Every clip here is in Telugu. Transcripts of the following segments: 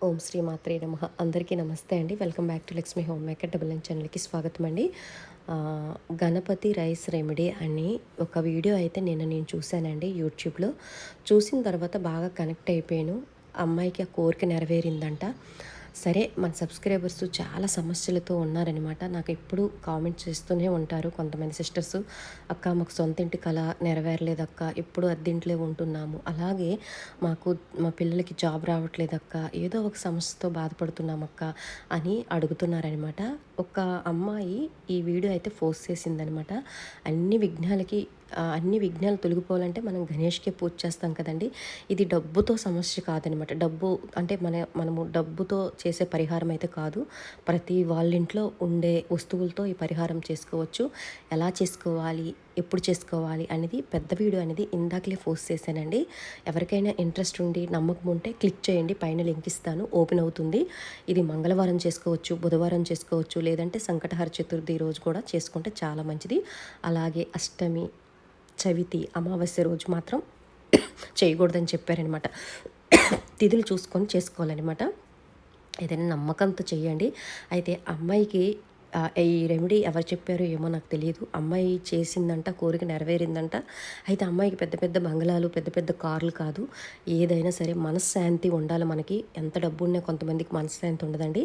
ఓం శ్రీ మాత్రే నమః. అందరికీ నమస్తే అండి. Welcome back to Lakshmi home maker double nine ఛానల్‌కి స్వాగతం అండి. గణపతి రైస్ రెమెడీ అని ఒక వీడియో అయితే నేను చూశానండి యూట్యూబ్‌లో. చూసిన తర్వాత బాగా కనెక్ట్ అయిపోయాను. అమ్మాయికి ఆ కోరిక నెరవేరిందంట. సరే మన సబ్స్క్రైబర్స్ చాలా సమస్యలతో ఉన్నారనమాట. నాకు ఎప్పుడు కామెంట్స్ చేస్తూనే ఉంటారు కొంతమంది సిస్టర్స్. అక్క మాకు సొంత ఇంటి కల నెరవేరలేదక్క, ఎప్పుడు అద్దింట్లో ఉంటున్నాము, అలాగే మాకు మా పిల్లలకి జాబ్ రావట్లేదక్క, ఏదో ఒక సమస్యతో బాధపడుతున్నామక్క అని అడుగుతున్నారనమాట. ఒక అమ్మాయి ఈ వీడియో అయితే పోస్ట్ చేసిందనమాట. అన్ని విఘ్నాలు తొలగిపోవాలంటే మనం గణేష్‌కే పూజ చేస్తాం కదండీ! ఇది డబ్బుతో సమస్య కాదనమాట. డబ్బు అంటే మనము డబ్బుతో చేసే పరిహారం అయితే కాదు. ప్రతి వాళ్ళింట్లో ఉండే వస్తువులతో ఈ పరిహారం చేసుకోవచ్చు. ఎలా చేసుకోవాలి, ఎప్పుడు చేసుకోవాలి అనేది పెద్ద వీడియో అనేది ఇందాకలే పోస్ట్ చేశానండి. ఎవరికైనా ఇంట్రెస్ట్ ఉండి నమ్మకం ఉంటే క్లిక్ చేయండి. పైన లింక్ ఇస్తాను, ఓపెన్ అవుతుంది. ఇది మంగళవారం చేసుకోవచ్చు, బుధవారం చేసుకోవచ్చు, లేదంటే సంకటహర చతుర్థి రోజు కూడా చేసుకుంటే చాలా మంచిది. అలాగే అష్టమి, చవితి, అమావాస్య రోజు మాత్రం చేయకూడదని చెప్పారనమాట. తిథులు చూసుకొని చేసుకోవాలన్నమాట. ఏదైనా నమ్మకంతో చేయండి. అయితే అమ్మాయికి ఈ రెమెడీ ఎవరు చెప్పారో ఏమో నాకు తెలియదు. అమ్మాయి చేసిందంట, కోరిక నెరవేరిందంట. అయితే అమ్మాయికి పెద్ద పెద్ద బంగళాలు, పెద్ద పెద్ద కార్లు కాదు. ఏదైనా సరే మనశ్శాంతి ఉండాలి మనకి. ఎంత డబ్బు ఉన్నా కొంతమందికి మనశ్శాంతి ఉండదండి.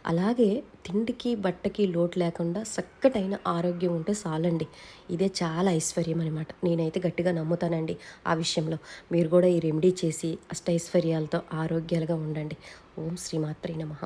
అలాగే తిండికి, బట్టకి లోటు లేకుండా చక్కటైన ఆరోగ్యం ఉంటే చాలండి. ఇదే చాలా ఐశ్వర్యం అనమాట. నేనైతే గట్టిగా నమ్ముతానండి ఆ విషయంలో. మీరు కూడా ఈ రెమెడీ చేసి అష్టైశ్వర్యాలతో ఆరోగ్యాలుగా ఉండండి. ఓం శ్రీ మాత్రే నమః.